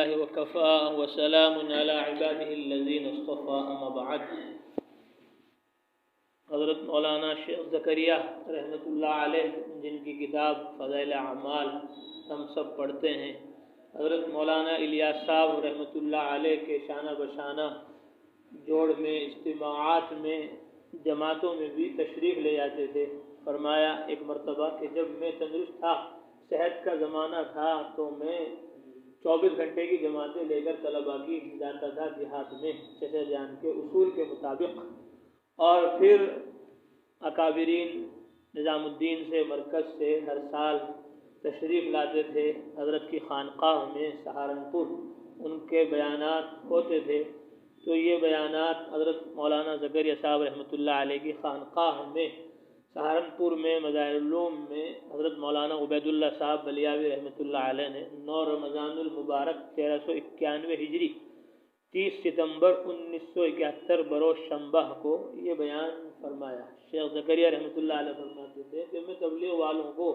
لله وكفى وسلام على عباده الذين اصطفى اما بعد۔ حضرت مولانا شیخ زکریا رحمۃ اللہ علیہ جن کی کتاب فضائل اعمال ہم سب پڑھتے ہیں، حضرت مولانا الیاس صاحب رحمۃ اللہ علیہ کے شانہ بشانہ جوڑ میں، اجتماعات میں، جماعتوں میں بھی تشریف لے جاتے تھے۔ فرمایا ایک مرتبہ کہ جب میں تندرست تھا، صحت کا زمانہ تھا، تو میں 24 گھنٹے کی جماعتیں لے کر طلباء کی جاتا تھا دیہات میں چچا جان کے اصول کے مطابق، اور پھر اکابرین نظام الدین سے، مرکز سے ہر سال تشریف لاتے تھے حضرت کی خانقاہ میں سہارنپور، ان کے بیانات ہوتے تھے۔ تو یہ بیانات حضرت مولانا زکریا صاحب رحمۃ اللہ علیہ کی خانقاہ میں سہارنپور میں مظاہر العلوم میں حضرت مولانا عبید اللہ صاحب بلیاوی رحمۃ اللہ علیہ نے 9 رمضان المبارک 1391 ہجری 30 ستمبر 1971 بروز شنبہ کو یہ بیان فرمایا۔ شیخ زکریا رحمۃ اللہ علیہ فرماتے تھے کہ میں تبلیغ والوں کو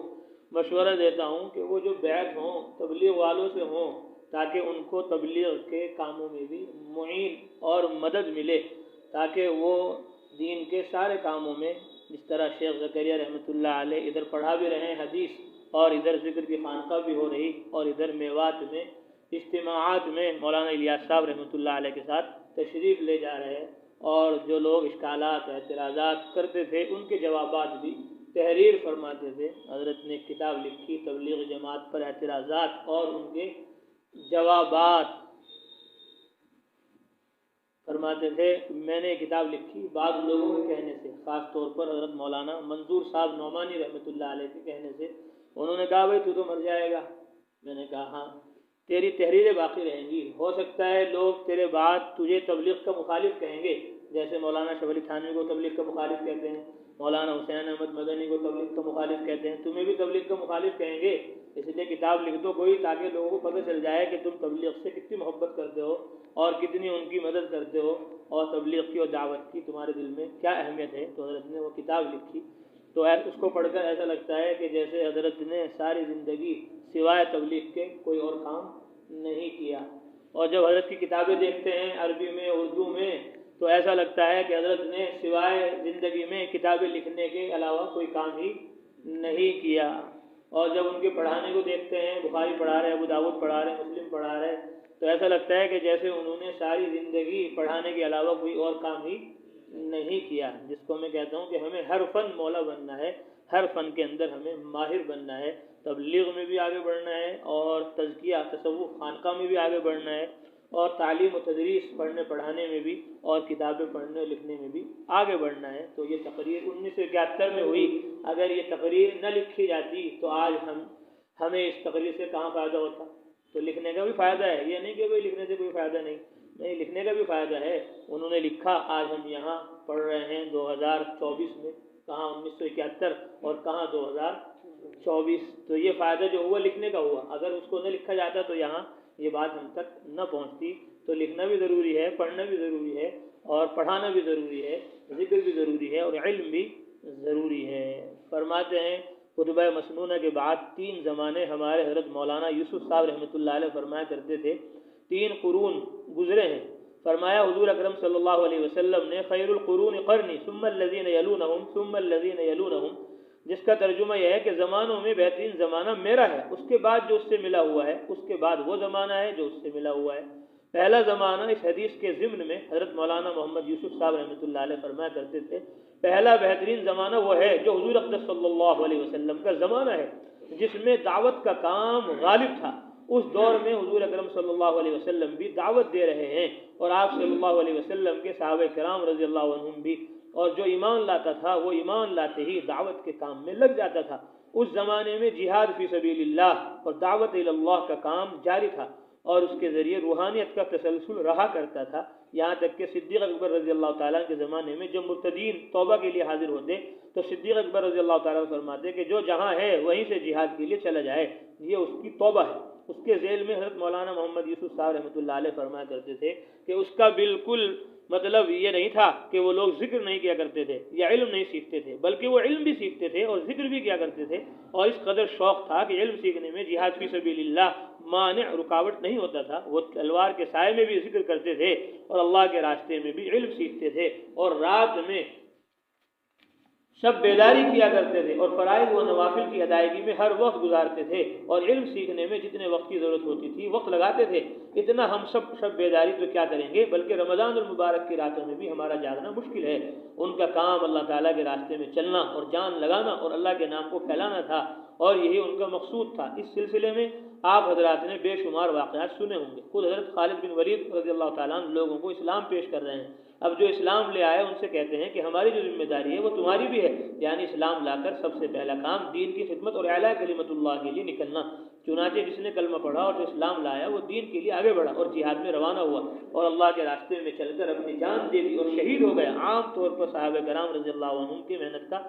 مشورہ دیتا ہوں کہ وہ جو بیعت ہوں تبلیغ والوں سے ہوں، تاکہ ان کو تبلیغ کے کاموں میں بھی معین اور مدد ملے، تاکہ وہ دین کے سارے کاموں میں، جس طرح شیخ زکریا رحمۃ اللہ علیہ ادھر پڑھا بھی رہے ہیں حدیث، اور ادھر ذکر کی خانقاہ بھی ہو رہی، اور ادھر میوات میں اجتماعات میں مولانا الیاس صاحب رحمۃ اللہ علیہ کے ساتھ تشریف لے جا رہے ہیں، اور جو لوگ اشکالات اعتراضات کرتے تھے ان کے جوابات بھی تحریر فرماتے تھے۔ حضرت نے ایک کتاب لکھی تبلیغ جماعت پر اعتراضات اور ان کے جوابات، فرماتے تھے میں نے یہ کتاب لکھی بعض لوگوں کے کہنے سے، خاص طور پر حضرت مولانا منظور صاحب نعمانی رحمۃ اللہ علیہ کے کہنے سے۔ انہوں نے کہا بھائی تو مر جائے گا؟ میں نے کہا ہاں، تیری تحریریں باقی رہیں گی، ہو سکتا ہے لوگ تیرے بعد تجھے تبلیغ کا مخالف کہیں گے، جیسے مولانا شب علی تھانوی کو تبلیغ کا مخالف کہتے ہیں، مولانا حسین احمد مدنی کو تبلیغ کا مخالف کہتے ہیں، تمہیں بھی تبلیغ کا مخالف کہیں گے، اس لیے کتاب لکھ دو کوئی، تاکہ لوگوں کو پتہ چل جائے کہ تم تبلیغ سے کتنی محبت کرتے ہو اور کتنی ان کی مدد کرتے ہو، اور تبلیغ کی اور دعوت کی تمہارے دل میں کیا اہمیت ہے۔ تو حضرت نے وہ کتاب لکھی، تو اس کو پڑھ کر ایسا لگتا ہے کہ جیسے حضرت نے ساری زندگی سوائے تبلیغ کے کوئی اور کام نہیں کیا، اور جب حضرت کی کتابیں دیکھتے ہیں عربی میں، اردو میں، تو ایسا لگتا ہے کہ حضرت نے سوائے زندگی میں کتابیں لکھنے کے علاوہ کوئی کام ہی نہیں کیا، اور جب ان کے پڑھانے کو دیکھتے ہیں، بخاری پڑھا رہے، ابو داؤد پڑھا رہے، مسلم پڑھا رہے، تو ایسا لگتا ہے کہ جیسے انہوں نے ساری زندگی پڑھانے کے علاوہ کوئی اور کام ہی نہیں کیا، جس کو میں کہتا ہوں کہ ہمیں ہر فن مولا بننا ہے، ہر فن کے اندر ہمیں ماہر بننا ہے، تبلیغ میں بھی آگے بڑھنا ہے، اور تزکیہ تصوف خانقاہ میں بھی آگے بڑھنا ہے، اور تعلیم و تدریس پڑھنے پڑھانے میں بھی، اور کتابیں پڑھنے لکھنے میں بھی آگے بڑھنا ہے۔ تو یہ تقریر 1971 میں ہوئی، اگر یہ تقریر نہ لکھی جاتی تو آج ہمیں اس تقریر سے کہاں فائدہ ہوتا؟ تو لکھنے کا بھی فائدہ ہے، یہ نہیں کہ بھائی لکھنے سے کوئی فائدہ نہیں، لکھنے کا بھی فائدہ ہے۔ انہوں نے لکھا، آج ہم یہاں پڑھ رہے ہیں 2024 میں، کہاں 1971 اور کہاں 2024، تو یہ فائدہ جو ہوا لکھنے کا ہوا، اگر اس کو نہ لکھا جاتا تو یہاں یہ بات ہم تک نہ پہنچتی۔ تو لکھنا بھی ضروری ہے، پڑھنا بھی ضروری ہے، اور پڑھانا بھی ضروری ہے، ذکر بھی ضروری ہے، اور علم بھی ضروری ہے۔ فرماتے ہیں خطبہ مسنونہ کے بعد 3 زمانے ہمارے حضرت مولانا یوسف صاحب رحمۃ اللہ علیہ فرمایا کرتے تھے، 3 قرون گزرے ہیں۔ فرمایا حضور اکرم صلی اللہ علیہ وسلم نے خیر القرون قرنی ثم الذین یلونہم ثم الذین یلونہم، جس کا ترجمہ یہ ہے کہ زمانوں میں بہترین زمانہ میرا ہے، اس کے بعد جو اس سے ملا ہوا ہے، اس کے بعد وہ زمانہ ہے جو اس سے ملا ہوا ہے۔ پہلا زمانہ، اس حدیث کے ضمن میں حضرت مولانا محمد یوسف صاحب رحمۃ اللہ علیہ فرمایا کرتے تھے، پہلا بہترین زمانہ وہ ہے جو حضور اقدس صلی اللہ علیہ وسلم کا زمانہ ہے، جس میں دعوت کا کام غالب تھا۔ اس دور میں حضور اکرم صلی اللہ علیہ وسلم بھی دعوت دے رہے ہیں، اور آپ صلی اللہ علیہ وسلم کے صحابہ کرام رضی اللہ عنہم بھی، اور جو ایمان لاتا تھا وہ ایمان لاتے ہی دعوت کے کام میں لگ جاتا تھا۔ اس زمانے میں جہاد فی سبیل اللہ اور دعوت الی اللہ کا کام جاری تھا، اور اس کے ذریعے روحانیت کا تسلسل رہا کرتا تھا، یہاں تک کہ صدیق اکبر رضی اللہ تعالیٰ کے زمانے میں جب مرتدین توبہ کے لیے حاضر ہوتے تو صدیق اکبر رضی اللہ تعالیٰ فرماتے کہ جو جہاں ہے وہیں سے جہاد کے لیے چلا جائے، یہ اس کی توبہ ہے۔ اس کے ذیل میں حضرت مولانا محمد یوسف صاحب رحمۃ اللہ علیہ فرمایا کرتے تھے کہ اس کا بالکل مطلب یہ نہیں تھا کہ وہ لوگ ذکر نہیں کیا کرتے تھے یا علم نہیں سیکھتے تھے، بلکہ وہ علم بھی سیکھتے تھے اور ذکر بھی کیا کرتے تھے، اور اس قدر شوق تھا کہ علم سیکھنے میں، جہاد فی سبیل اللہ مانع رکاوٹ نہیں ہوتا تھا، وہ تلوار کے سائے میں بھی ذکر کرتے تھے اور اللہ کے راستے میں بھی علم سیکھتے تھے، اور رات میں شب بیداری کیا کرتے تھے اور فرائض و نوافل کی ادائیگی میں ہر وقت گزارتے تھے، اور علم سیکھنے میں جتنے وقت کی ضرورت ہوتی تھی وقت لگاتے تھے۔ اتنا ہم سب شب بیداری تو کیا کریں گے، بلکہ رمضان المبارک کی راتوں میں بھی ہمارا جاگنا مشکل ہے۔ ان کا کام اللہ تعالیٰ کے راستے میں چلنا اور جان لگانا اور اللہ کے نام کو پھیلانا تھا، اور یہی ان کا مقصود تھا۔ اس سلسلے میں آپ حضرات نے بے شمار واقعات سنے ہوں گے۔ خود حضرت خالد بن ولید رضی اللہ تعالیٰ عنہ لوگوں کو اسلام پیش کر رہے ہیں۔ اب جو اسلام لے آئے ان سے کہتے ہیں کہ ہماری جو ذمہ داری ہے وہ تمہاری بھی ہے، یعنی اسلام لا کر سب سے پہلا کام دین کی خدمت اور اعلیٰ کلمت اللہ کے لیے نکلنا۔ چنانچہ جس نے کلمہ پڑھا اور جو اسلام لایا وہ دین کے لیے آگے بڑھا اور جہاد میں روانہ ہوا، اور اللہ کے راستے میں چل کر اپنی جان دے دی اور شہید ہو گیا۔ عام طور پر صحابہ کرام رضی اللہ عنہم کی محنت کا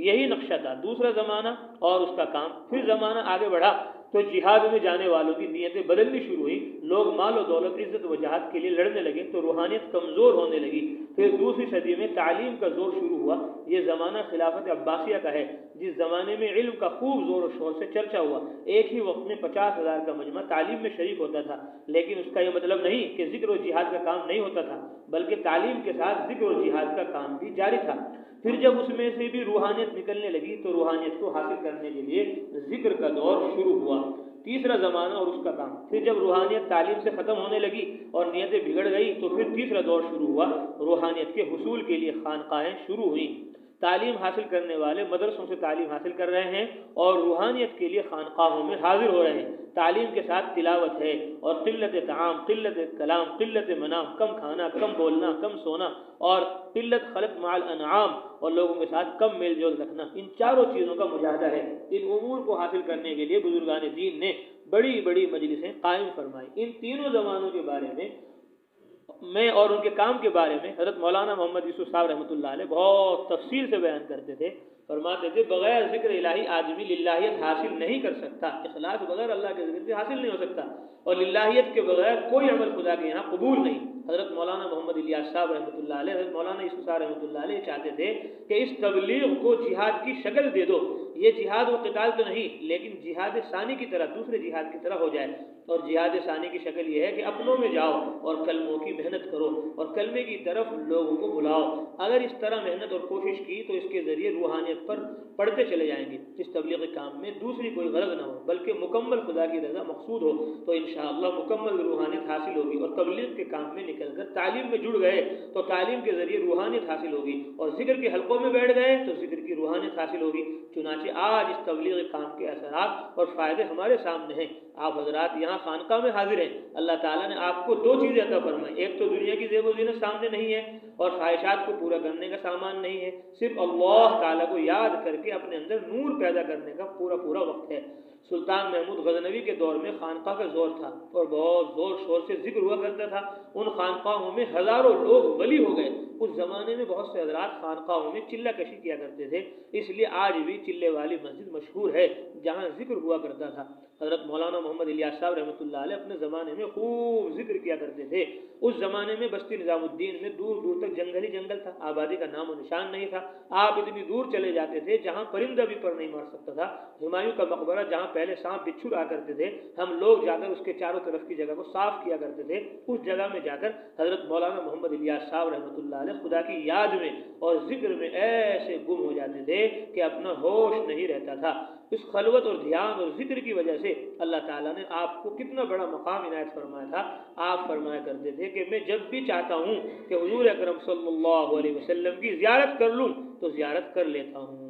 یہی نقشہ تھا۔ دوسرا زمانہ اور اس کا کام، پھر زمانہ آگے بڑھا تو جہاد میں جانے والوں کی نیتیں بدلنی شروع ہوئی، لوگ مال و دولت، عزت و جہاد کے لیے لڑنے لگے تو روحانیت کمزور ہونے لگی۔ پھر دوسری صدی میں تعلیم کا زور شروع ہوا۔ یہ زمانہ خلافت عباسیہ کا ہے، جس زمانے میں علم کا خوب زور و شور سے چرچا ہوا۔ ایک ہی وقت میں 50,000 کا مجمع تعلیم میں شریک ہوتا تھا، لیکن اس کا یہ مطلب نہیں کہ ذکر و جہاد کا کام نہیں ہوتا تھا، بلکہ تعلیم کے ساتھ ذکر و جہاد کا کام بھی جاری تھا۔ پھر جب اس میں سے بھی روحانیت نکلنے لگی تو روحانیت کو حاصل کرنے کے لیے ذکر کا دور شروع ہوا۔ تیسرا زمانہ اور اس کا کام، پھر جب روحانیت تعلیم سے ختم ہونے لگی اور نیتیں بگڑ گئی تو پھر تیسرا دور شروع ہوا۔ روحانیت کے حصول کے لیے خانقاہیں شروع ہوئیں۔ تعلیم حاصل کرنے والے مدرسوں سے تعلیم حاصل کر رہے ہیں اور روحانیت کے لیے خانقاہوں میں حاضر ہو رہے ہیں۔ تعلیم کے ساتھ تلاوت ہے، اور قلت طعام، قلت کلام، قلت منام، کم کھانا، کم بولنا، کم سونا، اور قلت خلق مع الانعام، اور لوگوں کے ساتھ کم میل جول رکھنا، ان چاروں چیزوں کا مجاہدہ ہے۔ ان امور کو حاصل کرنے کے لیے بزرگان دین نے بڑی بڑی مجلسیں قائم فرمائی۔ ان تینوں زمانوں کے بارے میں اور ان کے کام کے بارے میں حضرت مولانا محمد یوسف صاحب رحمۃ اللہ علیہ بہت تفصیل سے بیان کرتے تھے۔ فرماتے تھے بغیر ذکر الہی آدمی للہیت حاصل نہیں کر سکتا، اخلاص بغیر اللہ کے ذکر سے حاصل نہیں ہو سکتا، اور للہیت کے بغیر کوئی عمل خدا کے یہاں قبول نہیں۔ حضرت مولانا محمد الیاس صاحب رحمۃ اللہ علیہ، حضرت مولانا یوسف صاحب رحمۃ اللہ علیہ چاہتے تھے کہ اس تبلیغ کو جہاد کی شکل دے دو۔ یہ جہاد و قتال تو نہیں، لیکن جہاد ثانی کی طرح، دوسرے جہاد کی طرح ہو جائے۔ اور جہاد ثانی کی شکل یہ ہے کہ اپنوں میں جاؤ اور کلموں کی محنت کرو اور کلمے کی طرف لوگوں کو بلاؤ۔ اگر اس طرح محنت اور کوشش کی تو اس کے ذریعے روحانیت پر پڑھتے چلے جائیں گے۔ اس تبلیغی کام میں دوسری کوئی غرض نہ ہو بلکہ مکمل خدا کی رضا مقصود ہو تو انشاءاللہ مکمل روحانیت حاصل ہوگی۔ اور تبلیغ کے کام میں نکل کر تعلیم میں جڑ گئے تو تعلیم کے ذریعے روحانیت حاصل ہوگی، اور ذکر کے حلقوں میں بیٹھ گئے تو ذکر کی روحانیت حاصل ہوگی۔ چنانچہ آج اس تبلیغی کام کے اثرات اور فائدے ہمارے سامنے ہیں۔ آپ حضرات یہاں خانقاہ میں حاضر ہیں، اللہ تعالیٰ نے آپ کو دو چیزیں عطا فرمائی، ایک تو دنیا کی زیب و زینت سامنے نہیں ہے اور خواہشات کو پورا کرنے کا سامان نہیں ہے، صرف اللہ تعالیٰ کو یاد کر کے اپنے اندر نور پیدا کرنے کا پورا وقت ہے۔ سلطان محمود غزنوی کے دور میں خانقاہ کا زور تھا اور بہت زور شور سے ذکر ہوا کرتا تھا۔ ان خانقاہوں میں ہزاروں لوگ ولی ہو گئے۔ اس زمانے میں بہت سے حضرات خانقاہوں میں چلہ کشی کیا کرتے تھے، اس لیے آج بھی چلے والی مسجد مشہور ہے جہاں ذکر ہوا کرتا تھا۔ حضرت مولانا محمد الیاس صاحب رحمۃ اللہ علیہ اپنے زمانے میں خوب ذکر کیا کرتے تھے۔ اس زمانے میں بستی نظام الدین میں دور دور تک جنگل ہی جنگل تھا، آبادی کا نام و نشان نہیں تھا۔ آپ اتنی دور چلے جاتے تھے جہاں پرندہ بھی پر نہیں مار سکتا تھا۔ ہمایوں کا مقبرہ جہاں پہلے سانپ بچھو رہا کرتے تھے، ہم لوگ جا کر اس کے چاروں طرف کی جگہ کو صاف کیا کرتے تھے۔ اس جگہ میں جا کر حضرت مولانا محمد الیاس صاحب رحمۃ اللہ علیہ خدا کی یاد میں اور ذکر میں ایسے گم ہو جاتے تھے کہ اپنا ہوش نہیں رہتا تھا۔ اس خلوت اور دھیان اور ذکر کی وجہ سے اللہ تعالیٰ نے آپ کو کتنا بڑا مقام عنایت فرمایا تھا۔ آپ فرمایا کرتے تھے کہ میں جب بھی چاہتا ہوں کہ حضور اکرم صلی اللہ علیہ وسلم کی زیارت کر لوں تو زیارت کر لیتا ہوں۔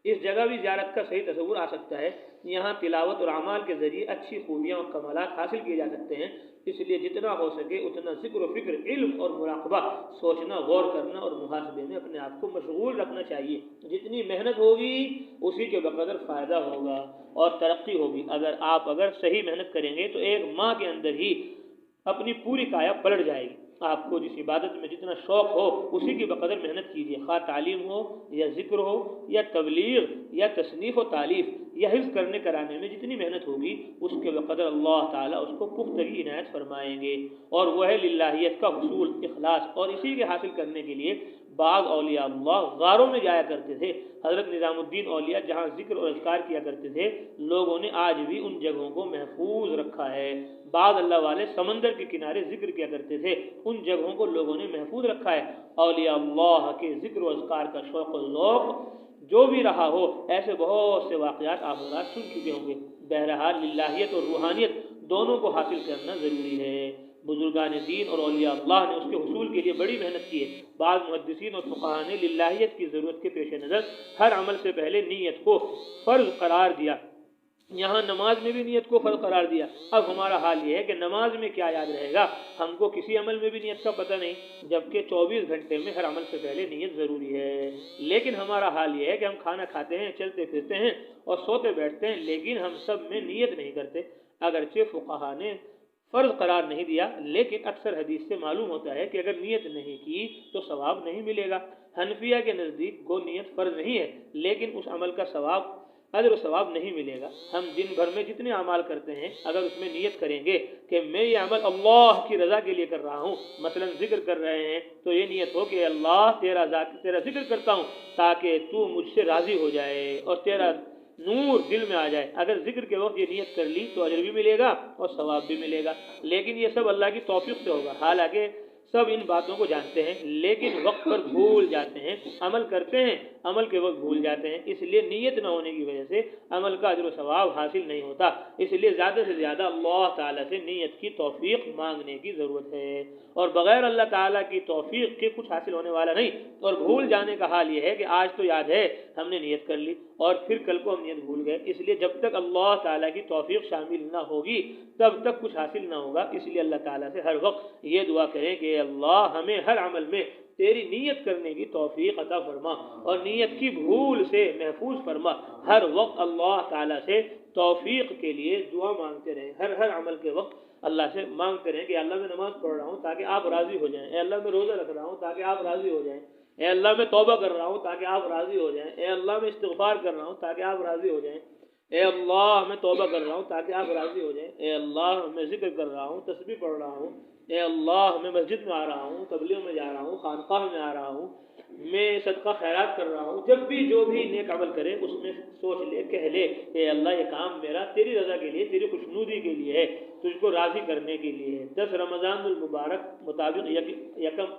اس جگہ بھی زیارت کا صحیح تصور آ سکتا ہے۔ یہاں تلاوت اور اعمال کے ذریعے اچھی خوبیاں اور کمالات حاصل کیے جا سکتے ہیں، اس لیے جتنا ہو سکے اتنا ذکر و فکر، علم اور مراقبہ، سوچنا، غور کرنا اور محاسبے میں اپنے آپ کو مشغول رکھنا چاہیے۔ جتنی محنت ہوگی اسی کے بقدر فائدہ ہوگا اور ترقی ہوگی۔ اگر صحیح محنت کریں گے تو ایک ماہ کے اندر ہی اپنی پوری کایا پلٹ جائے گی۔ آپ کو جس عبادت میں جتنا شوق ہو اسی کی بقدر محنت کیجیے، خواہ تعلیم ہو یا ذکر ہو یا تبلیغ یا تصنیف و تالیف یا حفظ کرنے کرانے میں جتنی محنت ہوگی اس کے بقدر اللہ تعالیٰ اس کو پختگی عنایت فرمائیں گے، اور وہ ہے للہیت کا حصول، اخلاص، اور اسی کے حاصل کرنے کے لیے بعض اولیاء اللہ غاروں میں جایا کرتے تھے۔ حضرت نظام الدین اولیاء جہاں ذکر اور اذکار کیا کرتے تھے، لوگوں نے آج بھی ان جگہوں کو محفوظ رکھا ہے۔ بعض اللہ والے سمندر کے کنارے ذکر کیا کرتے تھے، ان جگہوں کو لوگوں نے محفوظ رکھا ہے۔ اولیاء اللہ کے ذکر و اذکار کا شوق و ذوق جو بھی رہا ہو، ایسے بہت سے واقعات آپ حضرات سن چکے ہوں گے۔ بہرحال للہیت اور روحانیت دونوں کو حاصل کرنا ضروری ہے۔ بزرگان دین اور اولیاء اللہ نے اس کے حصول کے لیے بڑی محنت کی ہے۔ بعض محدثین اور فقہاء نے للہیت کی ضرورت کے پیش نظر ہر عمل سے پہلے نیت کو فرض قرار دیا، یہاں نماز میں بھی نیت کو فرض قرار دیا۔ اب ہمارا حال یہ ہے کہ نماز میں کیا یاد رہے گا، ہم کو کسی عمل میں بھی نیت کا پتہ نہیں، جبکہ 24 گھنٹے میں ہر عمل سے پہلے نیت ضروری ہے۔ لیکن ہمارا حال یہ ہے کہ ہم کھانا کھاتے ہیں، چلتے پھرتے ہیں اور سوتے بیٹھتے ہیں، لیکن ہم سب میں نیت نہیں کرتے۔ اگرچہ فقہاء نے فرض قرار نہیں دیا، لیکن اکثر حدیث سے معلوم ہوتا ہے کہ اگر نیت نہیں کی تو ثواب نہیں ملے گا۔ حنفیہ کے نزدیک گو نیت فرض نہیں ہے، لیکن اس عمل کا ثواب اجر و ثواب نہیں ملے گا۔ ہم دن بھر میں جتنے اعمال کرتے ہیں، اگر اس میں نیت کریں گے کہ میں یہ عمل اللہ کی رضا کے لیے کر رہا ہوں، مثلا ذکر کر رہے ہیں تو یہ نیت ہو کہ اللہ تیرا ذکر کرتا ہوں تاکہ تو مجھ سے راضی ہو جائے اور تیرا نور دل میں آ جائے۔ اگر ذکر کے وقت یہ نیت کر لی تو اجر بھی ملے گا اور ثواب بھی ملے گا، لیکن یہ سب اللہ کی توفیق سے ہوگا۔ حالانکہ سب ان باتوں کو جانتے ہیں، لیکن وقت پر بھول جاتے ہیں، عمل کرتے ہیں، عمل کے وقت بھول جاتے ہیں، اس لیے نیت نہ ہونے کی وجہ سے عمل کا اجر و ثواب حاصل نہیں ہوتا۔ اس لیے زیادہ سے زیادہ اللہ تعالیٰ سے نیت کی توفیق مانگنے کی ضرورت ہے، اور بغیر اللہ تعالیٰ کی توفیق کے کچھ حاصل ہونے والا نہیں۔ اور بھول جانے کا حال یہ ہے کہ آج تو یاد ہے ہم نے نیت کر لی اور پھر کل کو ہم نیت بھول گئے۔ اس لیے جب تک اللہ تعالیٰ کی توفیق شامل نہ ہوگی تب تک کچھ حاصل نہ ہوگا۔ اس لیے اللہ تعالیٰ سے ہر وقت یہ دعا کریں کہ اللہ ہمیں ہر عمل میں تیری نیت کرنے کی توفیق عطا فرما اور نیت کی بھول سے محفوظ فرما۔ ہر وقت اللہ تعالیٰ سے توفیق کے لیے دعا مانگتے رہیں، ہر عمل کے وقت اللہ سے مانگتے رہیں کہ اللہ میں نماز پڑھ رہا ہوں تاکہ آپ راضی ہو جائیں، اے اللہ میں روزہ رکھ رہا ہوں تاکہ آپ راضی ہو جائیں، اے اللہ میں توبہ کر رہا ہوں تاکہ آپ راضی ہو جائیں، اے اللہ میں استغفار کر رہا ہوں تاکہ آپ راضی ہو جائیں، اے اللہ میں توبہ کر رہا ہوں تاکہ آپ راضی ہو جائیں، اے اللہ میں ذکر کر رہا ہوں، تسبیح پڑھ رہا ہوں، اے اللہ میں مسجد میں آ رہا ہوں، تبلیغ میں جا رہا ہوں، خانقاہ میں آ رہا ہوں، میں صدقہ خیرات کر رہا ہوں۔ جب بھی جو بھی نیک عمل کرے اس میں سوچ لے، کہہ لے کہ اللہ یہ کام میرا تیری رضا کے لیے، تیری خوشنودی کے لیے ہے، تجھ کو راضی کرنے کے لیے ہے۔ 10 رمضان المبارک مطابق 1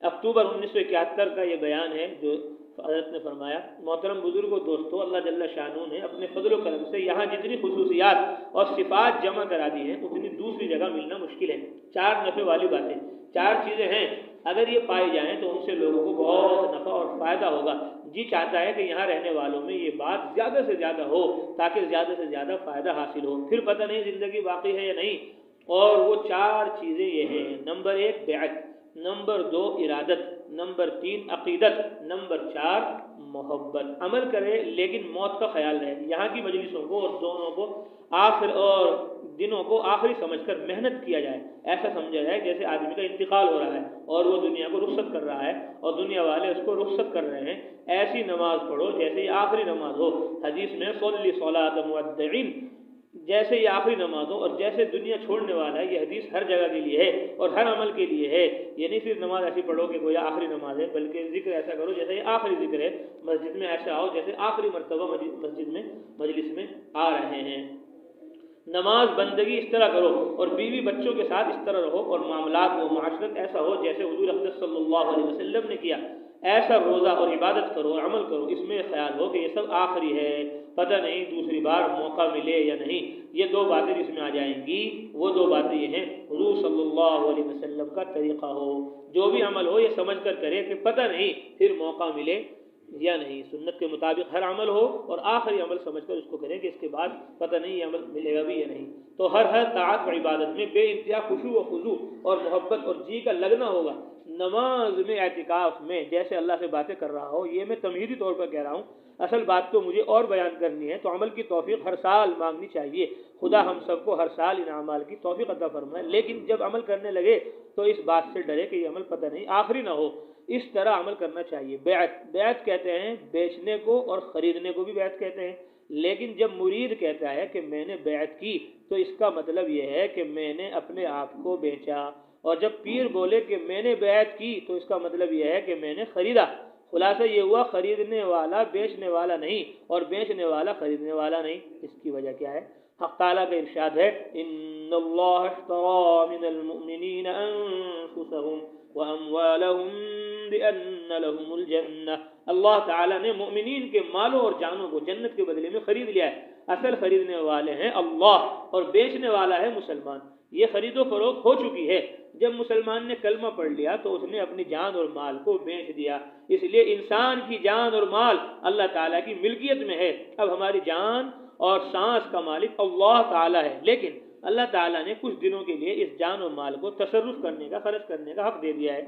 اکتوبر 1971 کا یہ بیان ہے جو حضرت نے فرمایا۔ محترم بزرگ و دوستو، اللہ جل شانہ نے اپنے فضل و کرم سے یہاں جتنی خصوصیات اور صفات جمع کرا دی ہیں اتنی دوسری جگہ ملنا مشکل ہے۔ 4 نفع والی باتیں، 4 چیزیں ہیں، اگر یہ پائی جائیں تو ان سے لوگوں کو بہت نفع اور فائدہ ہوگا۔ جی چاہتا ہے کہ یہاں رہنے والوں میں یہ بات زیادہ سے زیادہ ہو تاکہ زیادہ سے زیادہ فائدہ حاصل ہو، پھر پتہ نہیں زندگی باقی ہے یا نہیں۔ اور وہ 4 چیزیں یہ ہیں: نمبر 1 بیعت، نمبر 2 ارادت، نمبر 3 عقیدت، نمبر 4 محبت۔ عمل کرے لیکن موت کا خیال رہے۔ یہاں کی مجلسوں کو اور دونوں کو دنوں کو آخری سمجھ کر محنت کیا جائے، ایسا سمجھا جائے جیسے آدمی کا انتقال ہو رہا ہے اور وہ دنیا کو رخصت کر رہا ہے اور دنیا والے اس کو رخصت کر رہے ہیں۔ ایسی نماز پڑھو جیسے یہ آخری نماز ہو۔ حدیث میں صلی صلاۃ مودعین، جیسے یہ آخری نماز ہو اور جیسے دنیا چھوڑنے والا ہے۔ یہ حدیث ہر جگہ کے لیے ہے اور ہر عمل کے لیے ہے۔ یہ نہیں صرف نماز ایسی پڑھو کہ گویا آخری نماز ہے، بلکہ ذکر ایسا کرو جیسے یہ آخری ذکر ہے۔ مسجد میں ایسا آؤ جیسے آخری مرتبہ مسجد میں مجلس میں آ رہے ہیں۔ نماز بندگی اس طرح کرو اور بیوی بچوں کے ساتھ اس طرح رہو، اور معاملات و معاشرت ایسا ہو جیسے حضور اقدس صلی اللہ علیہ وسلم نے کیا۔ ایسا روزہ اور عبادت کرو اور عمل کرو، اس میں خیال ہو کہ یہ سب آخری ہے، پتہ نہیں دوسری بار موقع ملے یا نہیں۔ یہ 2 باتیں جس میں آ جائیں گی، وہ 2 باتیں یہ ہیں: حضور صلی اللہ علیہ وسلم کا طریقہ ہو، جو بھی عمل ہو یہ سمجھ کر کرے کہ پتہ نہیں پھر موقع ملے یا نہیں، سنت کے مطابق ہر عمل ہو اور آخری عمل سمجھ کر اس کو کریں کہ اس کے بعد پتہ نہیں یہ عمل ملے گا بھی یا نہیں۔ تو ہر طاعت و عبادت میں بے انتہا خشوع و خضوع اور محبت اور جی کا لگنا ہوگا۔ نماز میں، اعتکاف میں جیسے اللہ سے باتیں کر رہا ہو، یہ میں تمہیدی طور پر کہہ رہا ہوں، اصل بات تو مجھے اور بیان کرنی ہے، تو عمل کی توفیق ہر سال مانگنی چاہیے۔ خدا ہم سب کو ہر سال ان اعمال کی توفیق عطا فرمائے، لیکن جب عمل کرنے لگے تو اس بات سے ڈرے کہ یہ عمل پتہ نہیں آخری نہ ہو۔ اس طرح عمل کرنا چاہیے۔ بیعت کہتے ہیں بیچنے کو، اور خریدنے کو بھی بیعت کہتے ہیں۔ لیکن جب مرید کہتا ہے کہ میں نے بیعت کی تو اس کا مطلب یہ ہے کہ میں نے اپنے آپ کو بیچا، اور جب پیر بولے کہ میں نے بیعت کی تو اس کا مطلب یہ ہے کہ میں نے خریدا۔ خلاصہ یہ ہوا خریدنے والا بیچنے والا نہیں، اور بیچنے والا خریدنے والا نہیں۔ اس کی وجہ کیا ہے؟ حق تعالیٰ کا ارشاد ہے ان اللہ اشترى من المؤمنین انفسهم واموالهم بان لهم الجنہ، اللہ تعالیٰ نے مومنین کے مالوں اور جانوں کو جنت کے بدلے میں خرید لیا ہے۔ اصل خریدنے والے ہیں اللہ، اور بیچنے والا ہے مسلمان۔ یہ خرید و فروخت ہو چکی ہے۔ جب مسلمان نے کلمہ پڑھ لیا تو اس نے اپنی جان اور مال کو بیچ دیا۔ اس لیے انسان کی جان اور مال اللہ تعالیٰ کی ملکیت میں ہے۔ اب ہماری جان اور سانس کا مالک اللہ تعالیٰ ہے، لیکن اللہ تعالیٰ نے کچھ دنوں کے لیے اس جان اور مال کو تصرف کرنے کا، خرچ کرنے کا حق دے دیا ہے۔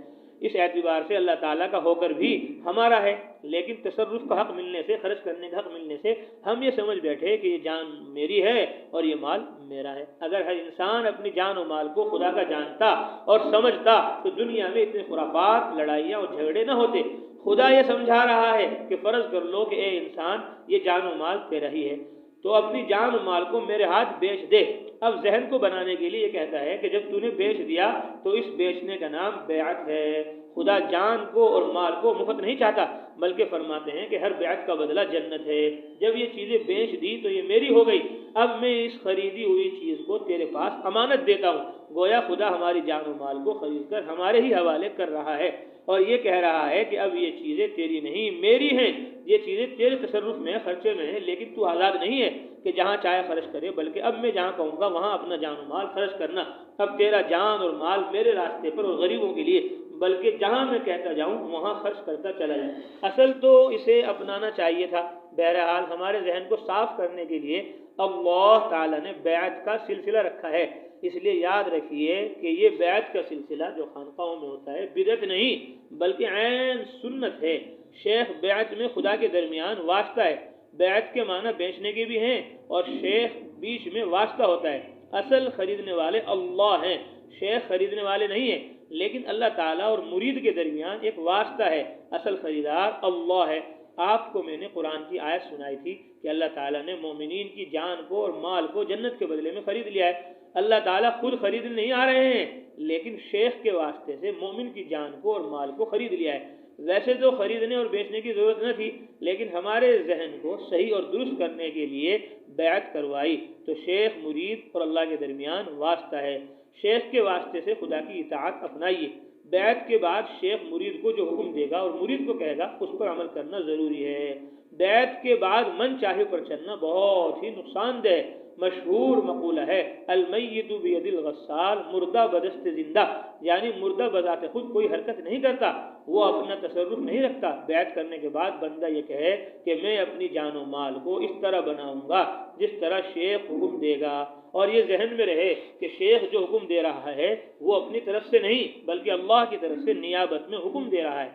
اس اعتبار سے اللہ تعالیٰ کا ہو کر بھی ہمارا ہے، لیکن تصرف کا حق ملنے سے، خرچ کرنے کا حق ملنے سے ہم یہ سمجھ بیٹھے کہ یہ جان میری ہے اور یہ مال میرا ہے۔ اگر ہر انسان اپنی جان و مال کو خدا کا جانتا اور سمجھتا تو دنیا میں اتنے خرافات، لڑائیاں اور جھگڑے نہ ہوتے۔ خدا یہ سمجھا رہا ہے کہ فرض کر لو کہ اے انسان یہ جان و مال تیرا ہی ہے، تو اپنی جان و مال کو میرے ہاتھ بیچ دے۔ اب ذہن کو بنانے کے لیے یہ کہتا ہے کہ جب تو نے بیچ دیا تو اس بیچنے کا نام بیعت ہے۔ خدا جان کو اور مال کو مفت نہیں چاہتا، بلکہ فرماتے ہیں کہ ہر بیعت کا بدلہ جنت ہے۔ جب یہ چیزیں بیچ دی تو یہ میری ہو گئی، اب میں اس خریدی ہوئی چیز کو تیرے پاس امانت دیتا ہوں۔ گویا خدا ہماری جان و مال کو خرید کر ہمارے ہی حوالے کر رہا ہے، اور یہ کہہ رہا ہے کہ اب یہ چیزیں تیری نہیں میری ہیں، یہ چیزیں تیرے تصرف میں، خرچے میں ہیں، لیکن تو آزاد نہیں ہے کہ جہاں چاہے خرچ کرے، بلکہ اب میں جہاں کہوں گا وہاں اپنا جان و مال خرچ کرنا۔ اب تیرا جان اور مال میرے راستے پر اور غریبوں کے لیے، بلکہ جہاں میں کہتا جاؤں وہاں خرچ کرتا چلا جائے۔ اصل تو اسے اپنانا چاہیے تھا۔ بہرحال ہمارے ذہن کو صاف کرنے کے لیے اللہ تعالیٰ نے بیعت کا سلسلہ رکھا ہے، اس لیے یاد رکھیے کہ یہ بیعت کا سلسلہ جو خانقاہوں میں ہوتا ہے بدعت نہیں بلکہ عین سنت ہے۔ شیخ بیعت میں خدا کے درمیان واسطہ ہے۔ بیعت کے معنی بیچنے کے بھی ہیں، اور شیخ بیچ میں واسطہ ہوتا ہے۔ اصل خریدنے والے اللہ ہیں، شیخ خریدنے والے نہیں ہیں، لیکن اللہ تعالیٰ اور مرید کے درمیان ایک واسطہ ہے۔ اصل خریدار اللہ ہے۔ آپ کو میں نے قرآن کی آیت سنائی تھی کہ اللہ تعالیٰ نے مومنین کی جان کو اور مال کو جنت کے بدلے میں خرید لیا ہے۔ اللہ تعالیٰ خود خرید نہیں آ رہے ہیں، لیکن شیخ کے واسطے سے مومن کی جان کو اور مال کو خرید لیا ہے۔ ویسے تو خریدنے اور بیچنے کی ضرورت نہ تھی، لیکن ہمارے ذہن کو صحیح اور درست کرنے کے لیے بیعت کروائی، تو شیخ مرید اور اللہ کے درمیان واسطہ ہے۔ شیخ کے واسطے سے خدا کی اطاعت اپنائیے۔ بیعت کے بعد شیخ مرید کو جو حکم دے گا اور مرید کو کہے گا اس پر عمل کرنا ضروری ہے۔ بیعت کے بعد من چاہے پر چلنا بہت ہی نقصان دہ۔ مشہور مقولہ ہے المیت بید الغسال، مردہ بدست زندہ، یعنی مردہ بذات خود کوئی حرکت نہیں کرتا، وہ اپنا تصرف نہیں رکھتا۔ بیعت کرنے کے بعد بندہ یہ کہے کہ میں اپنی جان و مال کو اس طرح بناؤں گا جس طرح شیخ حکم دے گا، اور یہ ذہن میں رہے کہ شیخ جو حکم دے رہا ہے وہ اپنی طرف سے نہیں بلکہ اللہ کی طرف سے نیابت میں حکم دے رہا ہے۔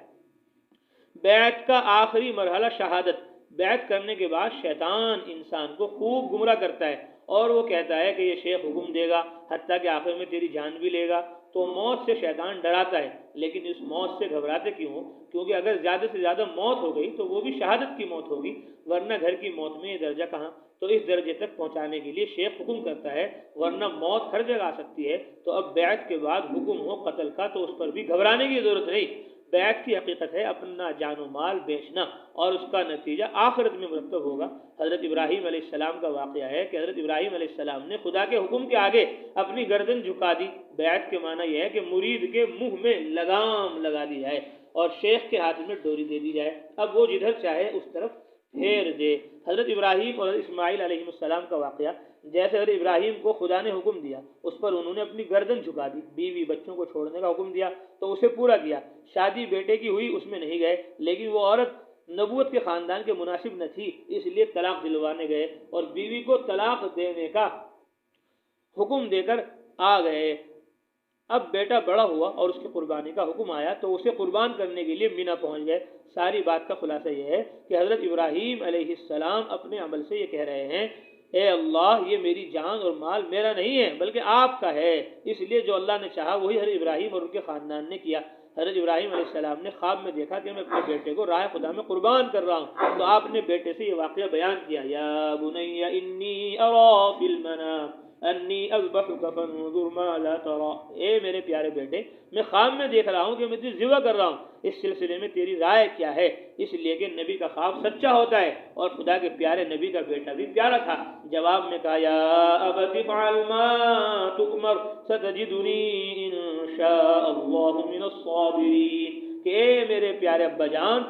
بیعت کا آخری مرحلہ شہادت۔ بیعت کرنے کے بعد شیطان انسان کو خوب گمراہ کرتا ہے، اور وہ کہتا ہے کہ یہ شیخ حکم دے گا، حتیٰ کہ آخر میں تیری جان بھی لے گا۔ تو موت سے شیطان ڈراتا ہے، لیکن اس موت سے گھبراتے کیوں؟ کیونکہ اگر زیادہ سے زیادہ موت ہو گئی تو وہ بھی شہادت کی موت ہوگی، ورنہ گھر کی موت میں یہ درجہ کہاں؟ تو اس درجے تک پہنچانے کے لیے شیخ حکم کرتا ہے، ورنہ موت ہر جگہ آ سکتی ہے۔ تو اب بیعت کے بعد حکم ہو قتل کا تو اس پر بھی گھبرانے کی ضرورت نہیں۔ بیعت کی حقیقت ہے اپنا جان و مال بیچنا، اور اس کا نتیجہ آخرت میں مرتب ہوگا۔ حضرت ابراہیم علیہ السلام کا واقعہ ہے کہ حضرت ابراہیم علیہ السلام نے خدا کے حکم کے آگے اپنی گردن جھکا دی۔ بیعت کے معنی یہ ہے کہ مرید کے منہ میں لگام لگا دی جائے اور شیخ کے ہاتھ میں ڈوری دے دی جائے، اب وہ جدھر چاہے اس طرف پھیر دے۔ حضرت ابراہیم اور اسماعیل علیہ السلام کا واقعہ، جیسے حضرت ابراہیم کو خدا نے حکم دیا اس پر انہوں نے اپنی گردن جھکا دی، بیوی بچوں کو چھوڑنے کا حکم دیا تو اسے پورا کیا۔ شادی بیٹے کی ہوئی اس میں نہیں گئے، لیکن وہ عورت نبوت کے خاندان کے مناسب نہ تھی، اس لیے طلاق دلوانے گئے اور بیوی کو طلاق دینے کا حکم دے کر آ گئے۔ اب بیٹا بڑا ہوا اور اس کی قربانی کا حکم آیا تو اسے قربان کرنے کے لیے مینا پہنچ گئے۔ ساری بات کا خلاصہ یہ ہے کہ حضرت ابراہیم علیہ السلام اپنے عمل سے یہ کہہ رہے ہیں اے اللہ یہ میری جان اور مال میرا نہیں ہے بلکہ آپ کا ہے، اس لیے جو اللہ نے چاہا وہی حضرت ابراہیم اور ان کے خاندان نے کیا۔ حضرت ابراہیم علیہ السلام نے خواب میں دیکھا کہ میں اپنے بیٹے کو راہ خدا میں قربان کر رہا ہوں، تو آپ نے بیٹے سے یہ واقعہ بیان کیا، یا بنی انی ارا فی المنام انی اذبحک فانظر ما ترى، اے میرے پیارے بیٹے میں خواب میں دیکھ رہا ہوں کہ میں تجھے ذبح کر رہا ہوں، اس سلسلے میں تیری رائے کیا ہے؟ اس لیے کہ نبی کا خواب سچا ہوتا ہے اور خدا کے پیارے نبی کا بیٹا بھی پیارا تھا۔ جواب میں کہا یا ابت افعل ما تؤمر ستجدنی ان شاء اللہ من الصابرین، کہ اے میرے پیارے ابا جان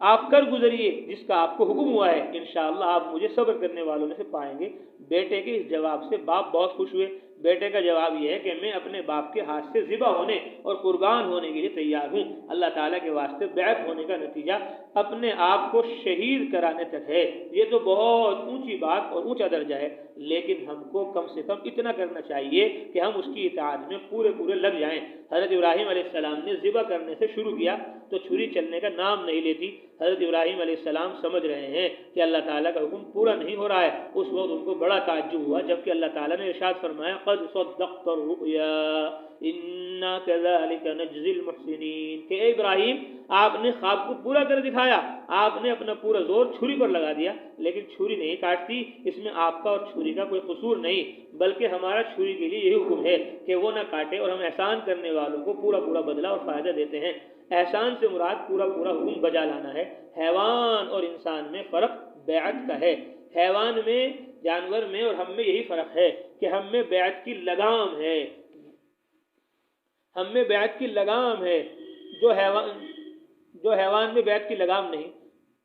آپ کر گزریے جس کا آپ کو حکم ہوا ہے، انشاءاللہ آپ مجھے صبر کرنے والوں میں سے پائیں گے۔ بیٹے کے اس جواب سے باپ بہت خوش ہوئے۔ بیٹے کا جواب یہ ہے کہ میں اپنے باپ کے ہاتھ سے ذبح ہونے اور قربان ہونے کے لیے تیار ہوں۔ اللہ تعالیٰ کے واسطے بیعت ہونے کا نتیجہ اپنے آپ کو شہید کرانے تک ہے۔ یہ تو بہت اونچی بات اور اونچا درجہ ہے، لیکن ہم کو کم سے کم اتنا کرنا چاہیے کہ ہم اس کی اطاعت میں پورے لگ جائیں۔ حضرت ابراہیم علیہ السلام نے ذبح کرنے سے شروع کیا تو چھری چلنے کا نام نہیں لیتی۔ حضرت ابراہیم علیہ السلام سمجھ رہے ہیں کہ اللہ تعالیٰ کا حکم پورا نہیں ہو رہا ہے۔ اس وقت ان کو بڑا تعجب ہوا جبکہ اللہ تعالیٰ نے ارشاد فرمایا قد صدقت الرؤیا انا كذلك نجزی المحسنین، کہ اے ابراہیم آپ نے خواب کو پورا کر دکھایا، آپ نے اپنا پورا زور چھری پر لگا دیا، لیکن چھری نہیں کاٹتی، اس میں آپ کا اور چھری کا کوئی قصور نہیں، بلکہ ہمارا چھری کے لیے یہی حکم ہے کہ وہ نہ کاٹے، اور ہم احسان کرنے والوں کو پورا بدلہ اور فائدہ دیتے ہیں۔ احسان سے مراد پورا حکم بجا لانا ہے۔ حیوان اور انسان میں فرق بیعت کا ہے۔ حیوان میں، جانور میں اور ہم میں یہی فرق ہے کہ ہم میں بیعت کی لگام ہے، ہم میں بیعت کی لگام ہے، جو حیوان میں بیعت کی لگام نہیں۔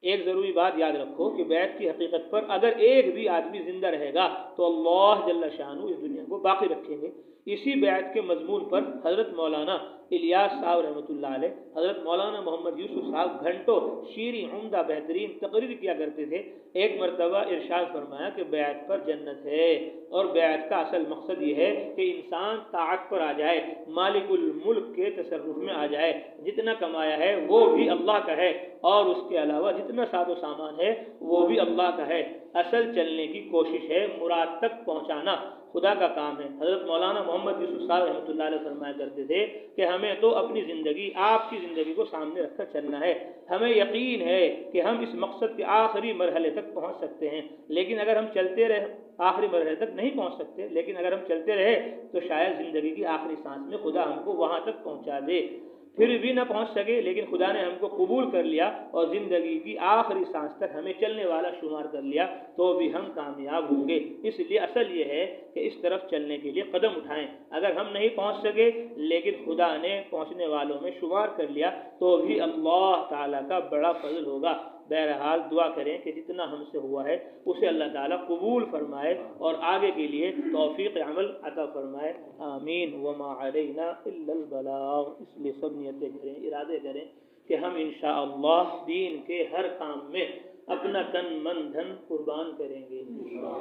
ایک ضروری بات یاد رکھو کہ بیعت کی حقیقت پر اگر ایک بھی آدمی زندہ رہے گا تو اللہ جل شانہ اس دنیا کو باقی رکھیں گے۔ اسی بیعت کے مضمون پر حضرت مولانا الیاس صاحب رحمۃ اللہ علیہ، حضرت مولانا محمد یوسف صاحب گھنٹوں شیریں عمدہ بہترین تقریر کیا کرتے تھے۔ ایک مرتبہ ارشاد فرمایا کہ بیعت پر جنت ہے، اور بیعت کا اصل مقصد یہ ہے کہ انسان طاعت پر آ جائے، مالک الملک کے تصرف میں آ جائے، جتنا کمایا ہے وہ بھی اللہ کا ہے، اور اس کے علاوہ جتنا ساز و سامان ہے وہ بھی اللہ کا ہے۔ اصل چلنے کی کوشش ہے، مراد تک پہنچانا خدا کا کام ہے۔ حضرت مولانا محمد یوسف صاحب رحمۃ اللہ علیہ فرمایا کرتے تھے کہ ہمیں تو اپنی زندگی، آپ کی زندگی کو سامنے رکھ کر چلنا ہے۔ ہمیں یقین ہے کہ ہم اس مقصد کے آخری مرحلے تک پہنچ سکتے ہیں، لیکن اگر ہم چلتے رہے، آخری مرحلے تک نہیں پہنچ سکتے، لیکن اگر ہم چلتے رہے تو شاید زندگی کی آخری سانس میں خدا ہم کو وہاں تک پہنچا دے۔ پھر بھی نہ پہنچ سکے لیکن خدا نے ہم کو قبول کر لیا اور زندگی کی آخری سانس تک ہمیں چلنے والا شمار کر لیا، تو بھی ہم کامیاب ہوں گے۔ اس لیے اصل یہ ہے کہ اس طرف چلنے کے لیے قدم اٹھائیں۔ اگر ہم نہیں پہنچ سکے لیکن خدا نے پہنچنے والوں میں شمار کر لیا تو بھی اللہ تعالیٰ کا بڑا فضل ہوگا۔ بہرحال دعا کریں کہ جتنا ہم سے ہوا ہے اسے اللہ تعالیٰ قبول فرمائے اور آگے کے لیے توفیق عمل عطا فرمائے، آمین۔ وما علینا الا البلاغ۔ اس لیے سب نیتیں کریں، ارادے کریں کہ ہم انشاءاللہ دین کے ہر کام میں اپنا تن من دھن قربان کریں گے۔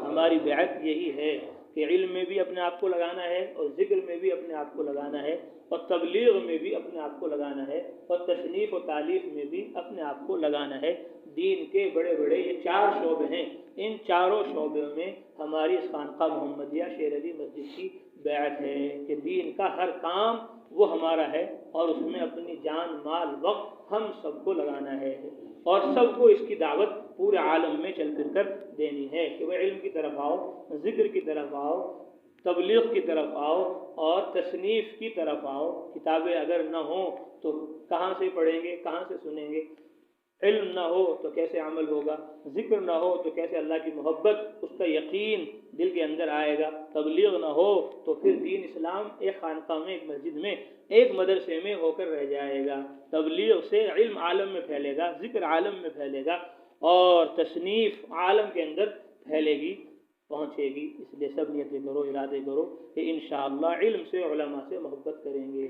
ہماری بیعت یہی ہے کہ علم میں بھی اپنے آپ کو لگانا ہے، اور ذکر میں بھی اپنے آپ کو لگانا ہے، اور تبلیغ میں بھی اپنے آپ کو لگانا ہے، اور تصنیف و تالیف میں بھی اپنے آپ کو لگانا ہے۔ دین کے بڑے یہ 4 شعبے ہیں، ان چاروں شعبوں میں ہماری اس خانقاہ محمدیہ شیر علی مسجد کی بیعت ہے کہ دین کا ہر کام وہ ہمارا ہے، اور اس میں اپنی جان مال وقت ہم سب کو لگانا ہے، اور سب کو اس کی دعوت پورے عالم میں چل پھر کر دینی ہے کہ وہ علم کی طرف آؤ، ذکر کی طرف آؤ، تبلیغ کی طرف آؤ، اور تصنیف کی طرف آؤ۔ کتابیں اگر نہ ہوں تو کہاں سے پڑھیں گے، کہاں سے سنیں گے؟ علم نہ ہو تو کیسے عمل ہوگا؟ ذکر نہ ہو تو کیسے اللہ کی محبت، اس کا یقین دل کے اندر آئے گا؟ تبلیغ نہ ہو تو پھر دین اسلام ایک خانقاہ میں، ایک مسجد میں، ایک مدرسے میں ہو کر رہ جائے گا۔ تبلیغ سے علم عالم میں پھیلے گا، ذکر عالم میں پھیلے گا، اور تصنیف عالم کے اندر پھیلے گی، پہنچے گی۔ اس لیے سب نیتیں کرو، ارادے کرو کہ انشاءاللہ علم سے علماء سے محبت کریں گے،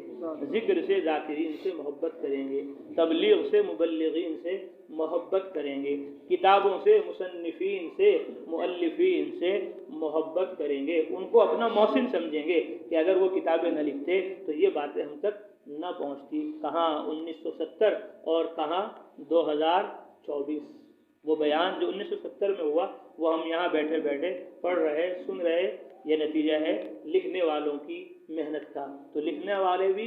ذکر سے ذاکرین سے محبت کریں گے، تبلیغ سے مبلغین سے محبت کریں گے، کتابوں سے، مصنفین سے، مؤلفین سے محبت کریں گے، ان کو اپنا محسن سمجھیں گے کہ اگر وہ کتابیں نہ لکھتے تو یہ باتیں ہم تک نہ پہنچتی۔ کہاں 1970 اور کہاں 2024۔ وہ بیان جو 1970 میں ہوا وہ ہم یہاں بیٹھے پڑھ رہے، سن رہے، یہ نتیجہ ہے لکھنے والوں کی محنت کا۔ تو لکھنے والے بھی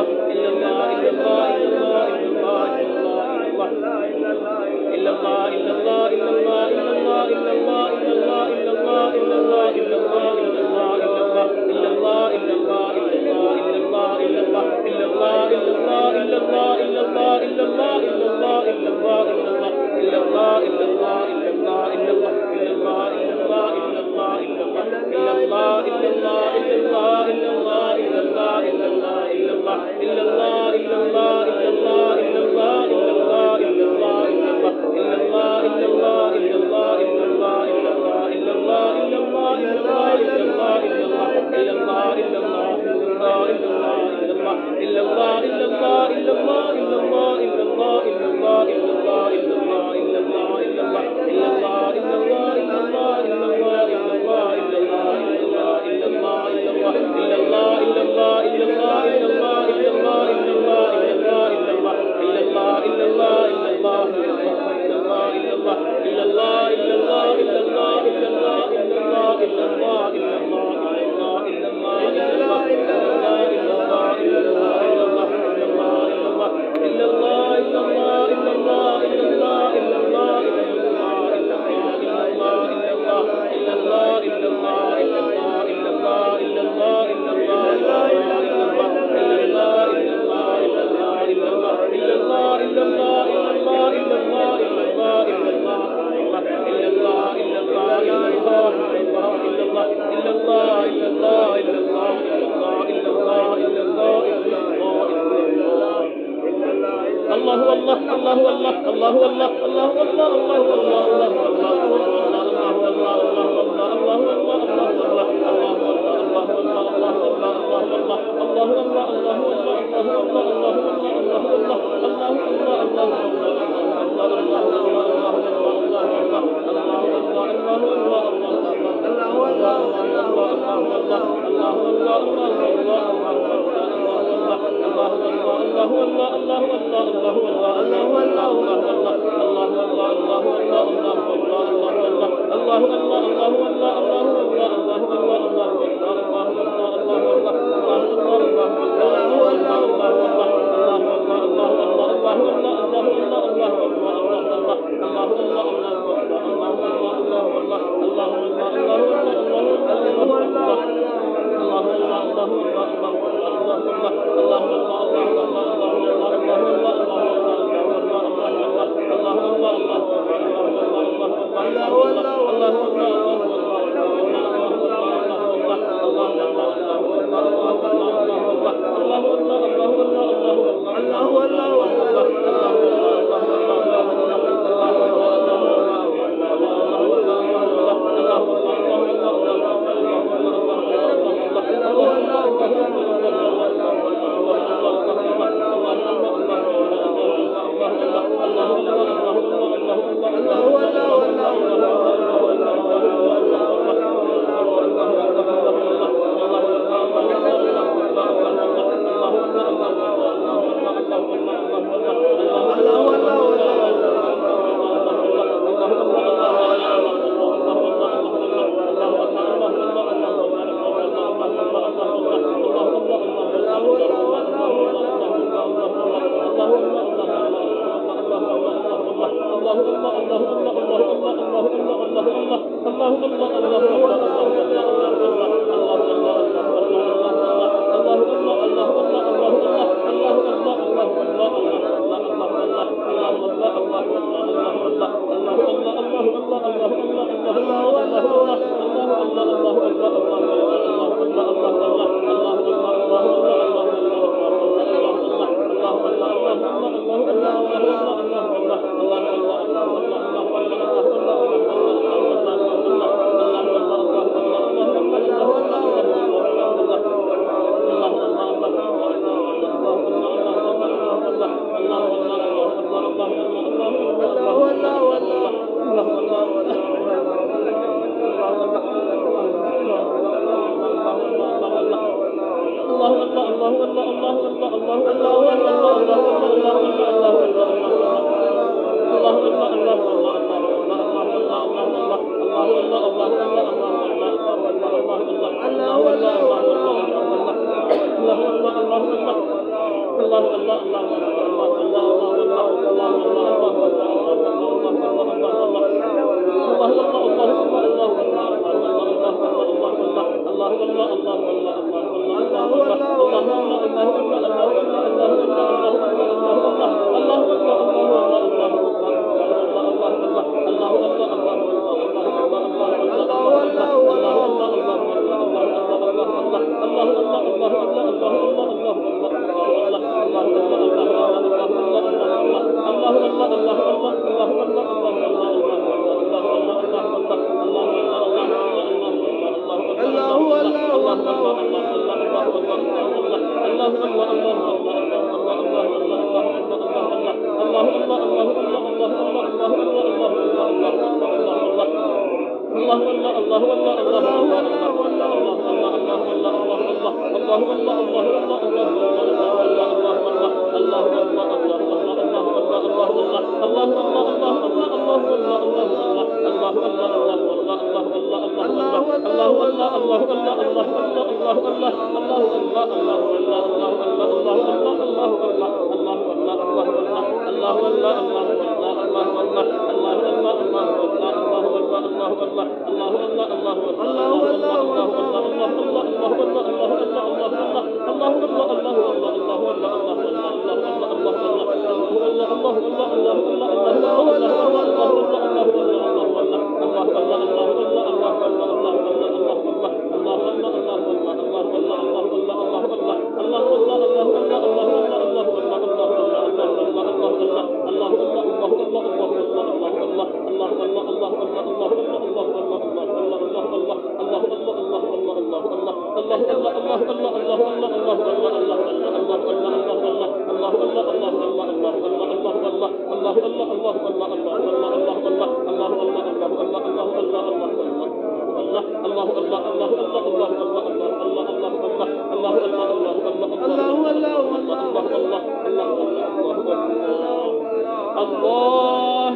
الله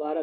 12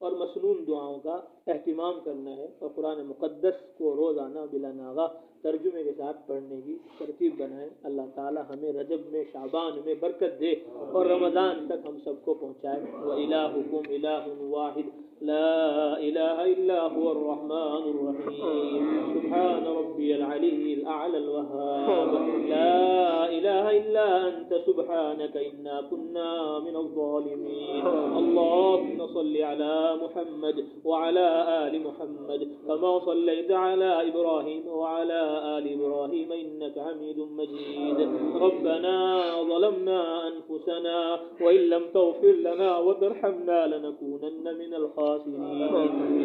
اور مسنون دعاؤں کا اہتمام کرنا ہے اور قرآن مقدس کو روزانہ بلا ناغہ ترجمے کے ساتھ پڑھنے کی ترتیب بنائیں۔ اللہ تعالی ہمیں رجب میں شعبان میں برکت دے اور رمضان تک ہم سب کو پہنچائے۔ وَإِلَٰهُكُمْ إِلَٰهٌ وَاحِدٌ لا إله إلا هو الرحمن الرحيم سبحان ربي العلي الأعلى الوهاب لا إله إلا أنت سبحانك إنا كنا من الظالمين اللهم صل على محمد وعلى آل محمد كما صليت على إبراهيم وعلى آل إبراهيم إنك حميد مجيد ربنا ظلمنا أنفسنا وإن لم تغفر لنا وترحمنا لنكونن من الخاسرين